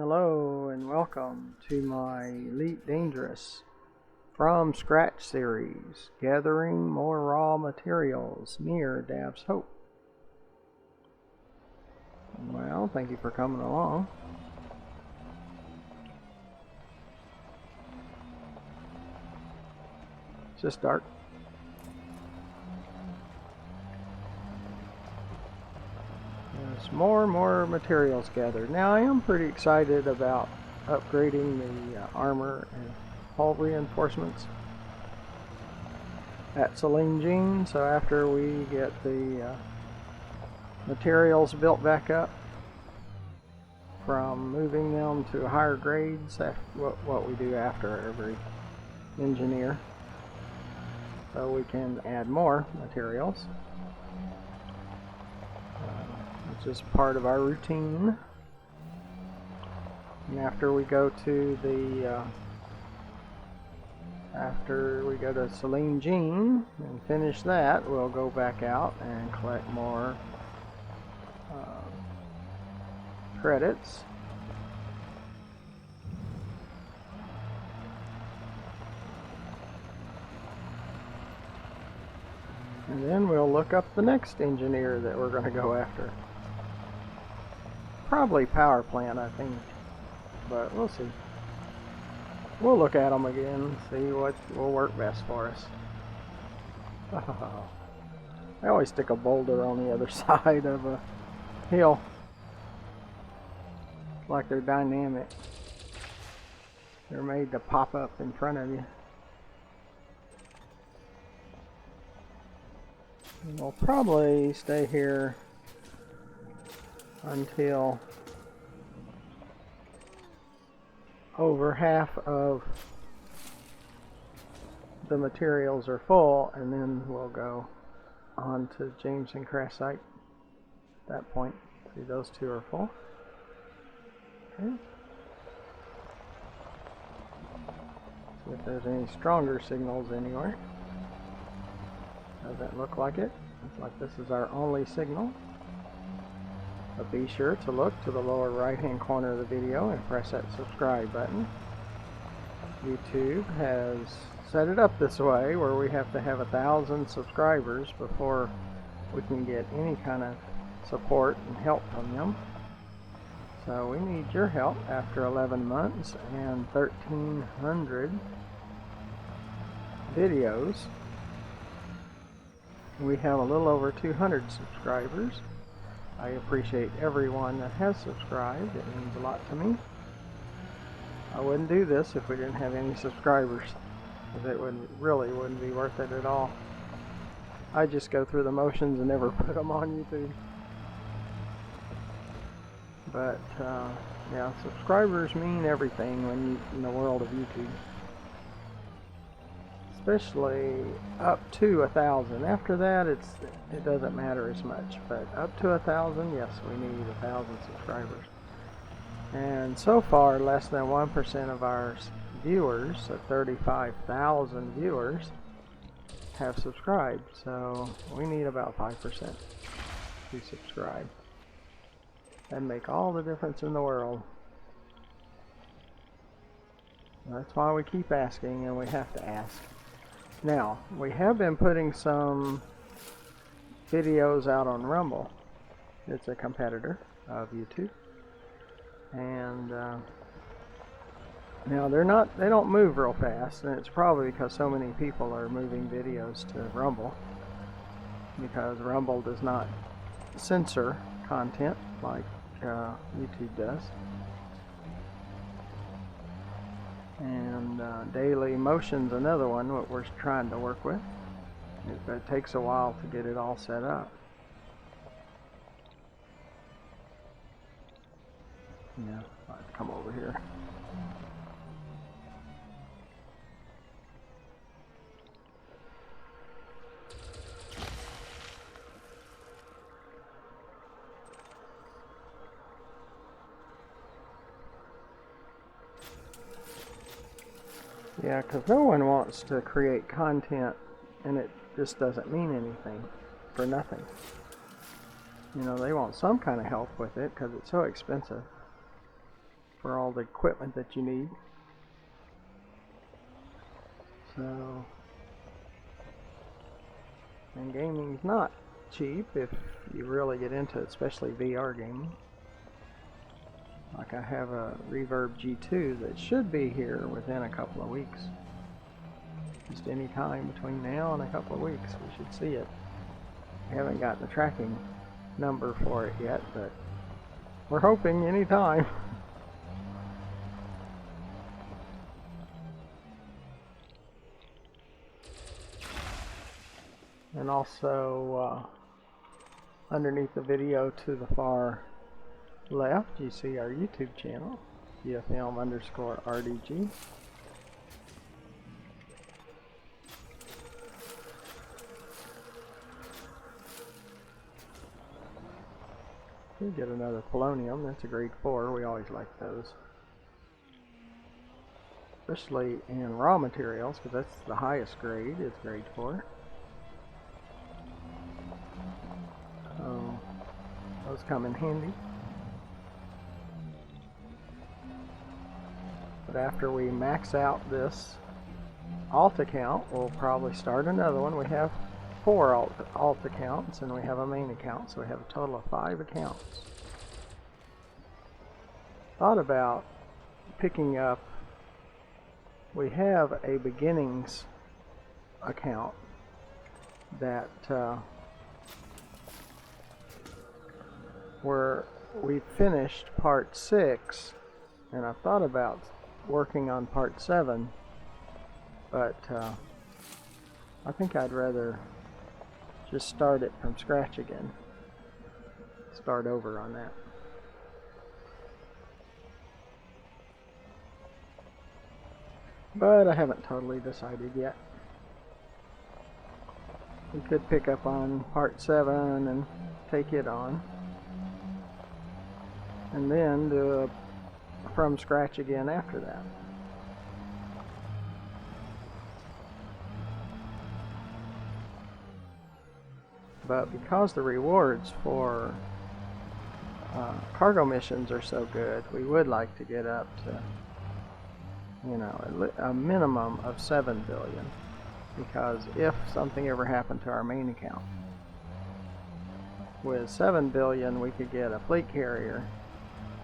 Hello and welcome to my Elite Dangerous from Scratch series, gathering more raw materials near Dab's Hope. Well, thank you for coming along. It's just dark. There's more materials gathered. Now I am pretty excited about upgrading the armor and hull reinforcements at Celine Jean. So after we get the materials built back up from moving them to higher grades, what we do after every engineer, so we can add more materials. Which is part of our routine. And after we go to Celine Jean and finish that, we'll go back out and collect more credits. And then we'll look up the next engineer that we're going to go after. Probably power plant, I think, but we'll see. We'll look at them again, see what will work best for us. I always stick a boulder on the other side of a hill, like they're dynamic. They're made to pop up in front of you. And we'll probably stay here until over half of the materials are full, and then we'll go on to Jameson Crash Site at that point. See, those two are full. Okay. See if there's any stronger signals anywhere. Doesn't look like it. Looks like this is our only signal. But be sure to look to the lower right hand corner of the video and press that subscribe button. YouTube has set it up this way where we have to have 1,000 subscribers before we can get any kind of support and help from them. So we need your help after 11 months and 1,300 videos. We have a little over 200 subscribers. I appreciate everyone that has subscribed. It means a lot to me. I wouldn't do this if we didn't have any subscribers, because it really wouldn't be worth it at all. I just go through the motions and never put them on YouTube. But yeah, subscribers mean everything in the world of YouTube. Especially up to 1,000. After that, it doesn't matter as much. But up to 1,000, yes, we need 1,000 subscribers. And so far, less than 1% of our viewers, so 35,000 viewers, have subscribed. So we need about 5% to subscribe. That'd make all the difference in the world. That's why we keep asking, and we have to ask. Now, we have been putting some videos out on Rumble. It's a competitor of YouTube. And now they don't move real fast, and it's probably because so many people are moving videos to Rumble, because Rumble does not censor content like YouTube does. And Daily Motion's another one what we're trying to work with. It takes a while to get it all set up. Yeah, I'll have to come over here. Yeah, because no one wants to create content and it just doesn't mean anything for nothing. You know, they want some kind of help with it because it's so expensive. for all the equipment that you need. So, and gaming's not cheap if you really get into it, especially VR gaming. Like I have a Reverb G2 that should be here within a couple of weeks. Just any time between now and a couple of weeks we should see it. I haven't gotten the tracking number for it yet, but we're hoping any time. And also underneath the video to the far left you see our YouTube channel, GeoFilm_RDG. We get another polonium. That's a grade 4. We always like those, especially in raw materials, because that's the highest grade, is grade 4. So those come in handy. But after we max out this alt account, we'll probably start another one. We have 4 alt accounts and we have a main account, so we have a total of 5 accounts. Thought about picking up, we have a beginnings account that where we finished part 6, and I thought about working on part 7, but I think I'd rather just start it from scratch again. Start over on that. But I haven't totally decided yet. We could pick up on part 7 and take it on, and then do a from scratch again after that. But because the rewards for cargo missions are so good, we would like to get up to, you know, a minimum of 7 billion, because if something ever happened to our main account, with 7 billion we could get a fleet carrier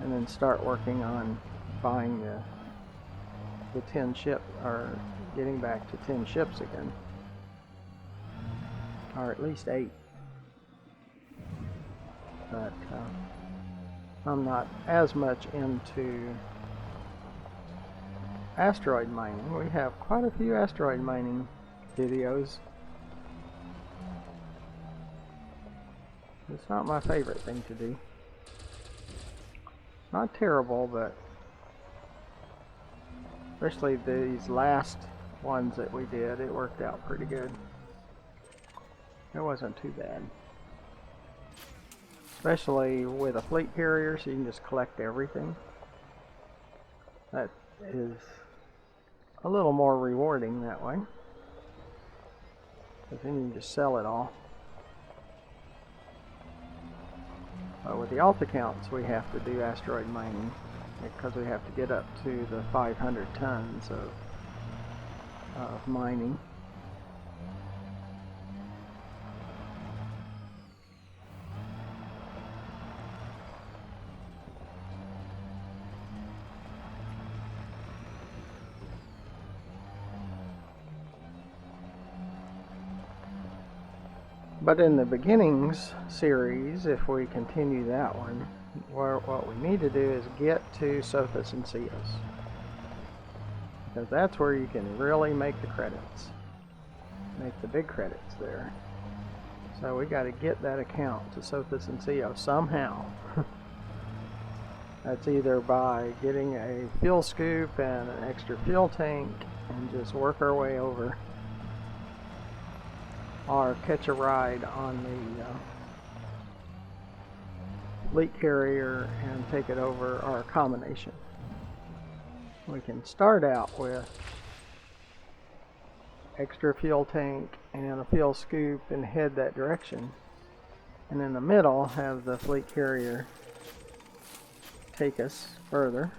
and then start working on buying the 10 ship, or getting back to 10 ships again, or at least 8. But I'm not as much into asteroid mining. We have quite a few asteroid mining videos. It's not my favorite thing to do. Not terrible, but especially these last ones that we did, it worked out pretty good. It wasn't too bad. Especially with a fleet carrier, so you can just collect everything. That is a little more rewarding that way, because then you can just sell it all. But with the alt accounts, we have to do asteroid mining, because we have to get up to the 500 tons of mining. But in the beginnings series, if we continue that one, what we need to do is get to Sothis and Ceos, because that's where you can really make the credits, make the big credits there. So we got to get that account to Sothis and Ceos somehow. That's either by getting a fuel scoop and an extra fuel tank and just work our way over, or catch a ride on the fleet carrier and take it over, or a combination. We can start out with extra fuel tank and a fuel scoop and head that direction, and in the middle have the fleet carrier take us further,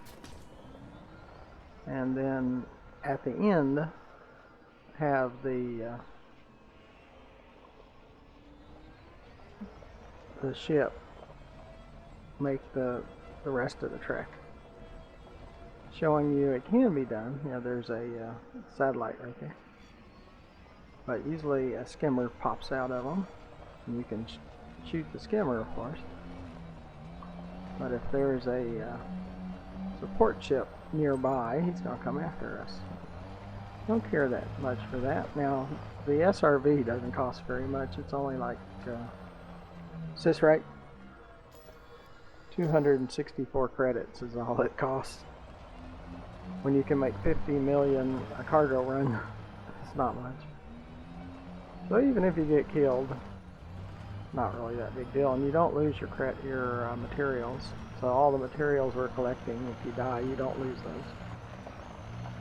and then at the end have the ship make the rest of the trek, showing you it can be done. You know, there's a satellite right there, but usually a skimmer pops out of them, and you can shoot the skimmer, of course. But if there's a support ship nearby, he's going to come after us. Don't care that much for that. Now, the SRV doesn't cost very much. It's only like, is this right? 264 credits is all it costs. When you can make 50 million a cargo run, it's not much. So even if you get killed, not really that big deal, and you don't lose your materials. So all the materials we're collecting, if you die, you don't lose those.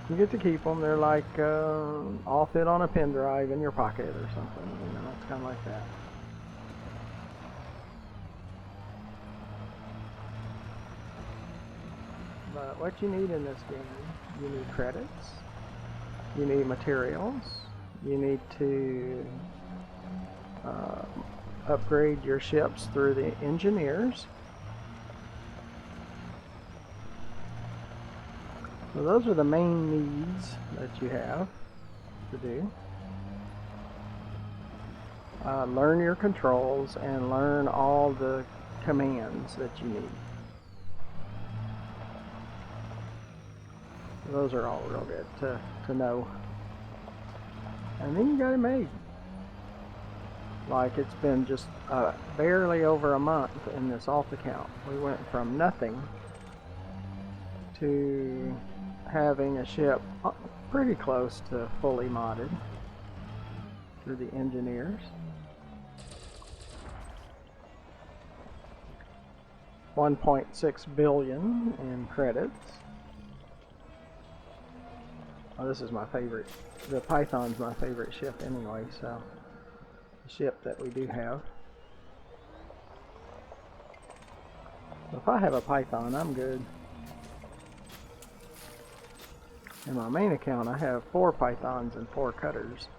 You get to keep them. They're like all fit on a pen drive in your pocket or something. You know, it's kind of like that. But what you need in this game, you need credits, you need materials, you need to upgrade your ships through the engineers. So those are the main needs that you have to do. Learn your controls and learn all the commands that you need. Those are all real good to know. And then you got it made. Like, it's been just barely over a month in this alt account. We went from nothing to having a ship pretty close to fully modded through the engineers. $1.6 billion in credits. Oh, this is my favorite. The Python's my favorite ship anyway, so the ship that we do have. If I have a Python, I'm good. In my main account, I have 4 Pythons and 4 cutters,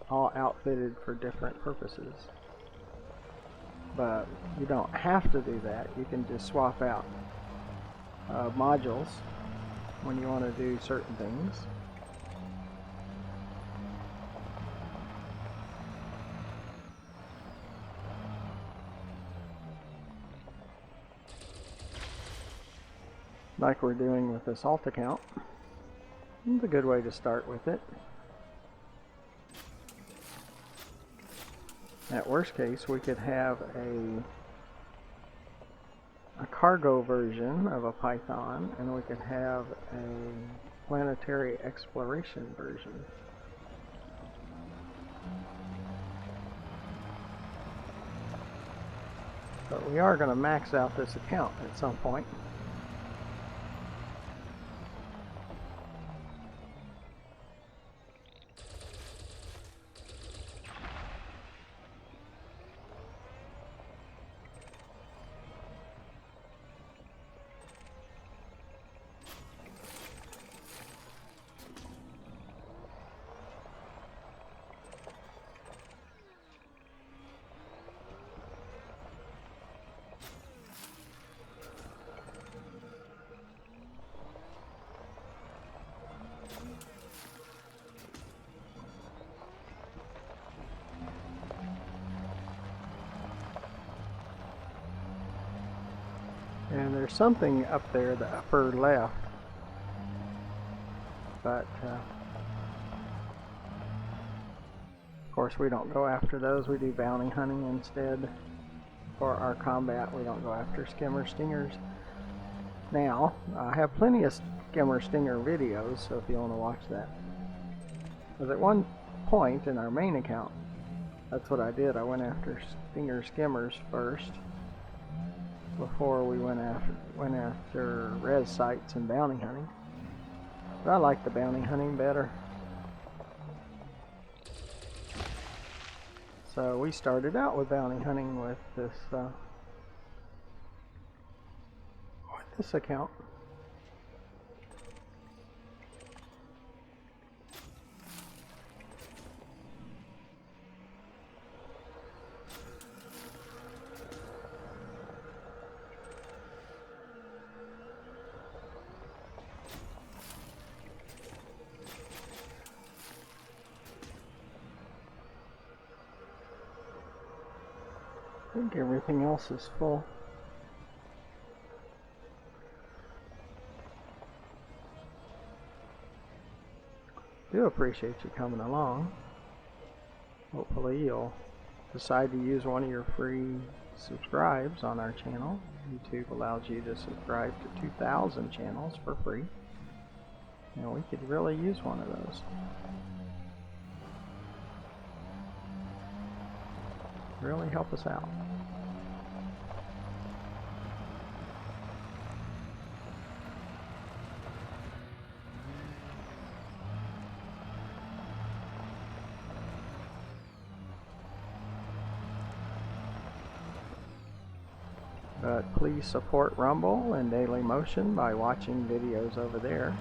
all outfitted for different purposes. But you don't have to do that. You can just swap out modules when you want to do certain things. Like we're doing with this alt account. It's a good way to start with it. At worst case, we could have a cargo version of a Python, and we could have a planetary exploration version. But we are going to max out this account at some point. And there's something up there, the upper left, but of course we don't go after those. We do bounty hunting instead. For our combat, we don't go after skimmer stingers. Now, I have plenty of skimmer stinger videos, so if you want to watch that. Because at one point in our main account, that's what I did. I went after stinger skimmers first, before we went after res sites and bounty hunting. But I like the bounty hunting better. So we started out with bounty hunting with this account. think everything else is full. Do appreciate you coming along. Hopefully you'll decide to use one of your free subscribes on our channel. YouTube allows you to subscribe to 2,000 channels for free. And we could really use one of those. Really help us out. But please support Rumble and Daily Motion by watching videos over there,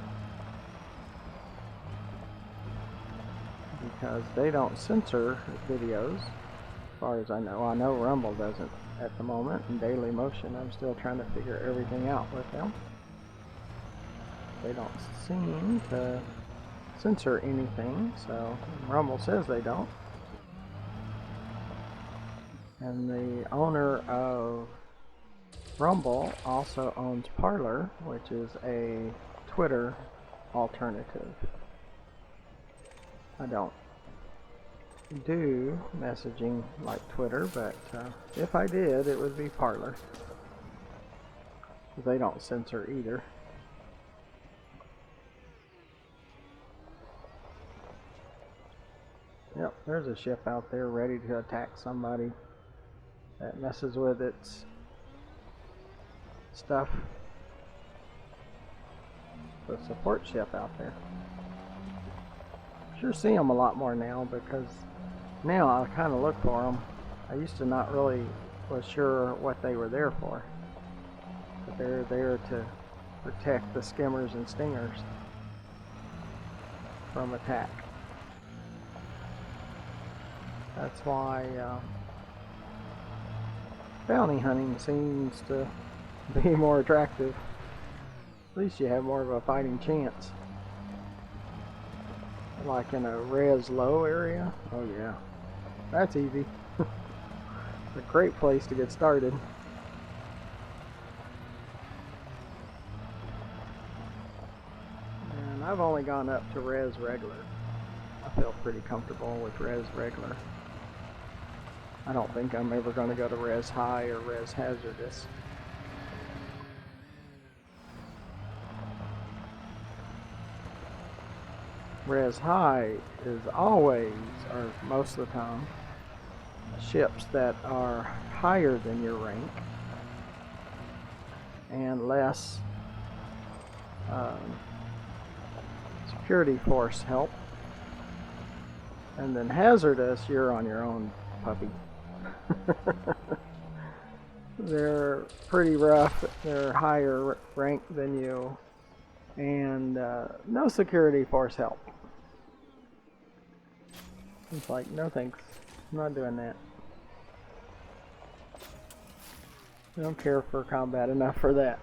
because they don't censor videos as far as I know. I know Rumble doesn't at the moment, and Daily Motion I'm still trying to figure everything out with them. They don't seem to censor anything, so Rumble says they don't. And the owner of Rumble also owns Parler, which is a Twitter alternative. I don't do messaging like Twitter, but if I did, it would be Parler. They don't censor either. Yep, there's a ship out there ready to attack somebody that messes with its stuff. The support ship out there. Sure see them a lot more now, because now I kind of look for them. I used to not really was sure what they were there for, but they're there to protect the skimmers and stingers from attack. That's why bounty hunting seems to be more attractive. At least you have more of a fighting chance. Like in a res low area. Oh yeah, that's easy. It's a great place to get started. And I've only gone up to res regular. I feel pretty comfortable with res regular. I don't think I'm ever going to go to res high or res hazardous. Res high is always, or most of the time, ships that are higher than your rank and less security force help. And then hazardous, you're on your own, puppy. They're pretty rough. They're higher rank than you, and no security force help. It's like, no thanks, I'm not doing that. I don't care for combat enough for that.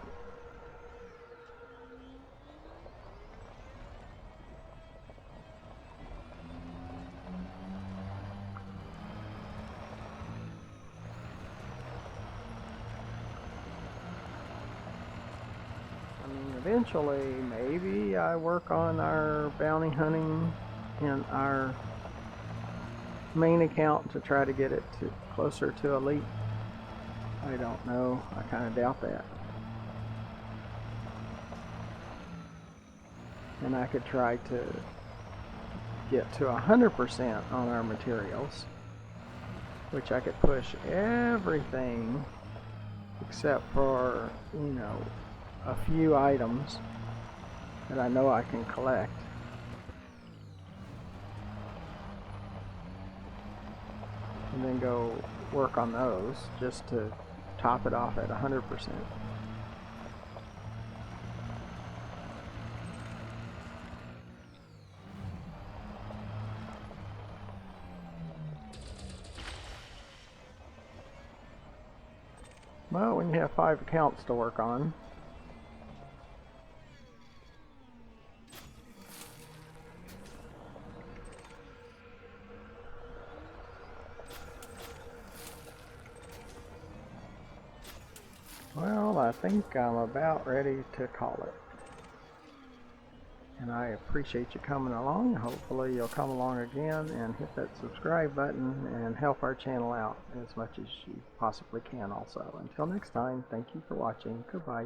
I mean, eventually, maybe I work on our bounty hunting in our main account to try to get it to closer to elite. I don't know. I kind of doubt that. And I could try to get to 100% on our materials, which I could push everything except for, you know, a few items that I know I can collect. And then go work on those just to top it off at 100%. Well, when you have 5 accounts to work on, Well, I think I'm about ready to call it. And I appreciate you coming along. Hopefully you'll come along again and hit that subscribe button and help our channel out as much as you possibly can also. Until next time, thank you for watching. Goodbye.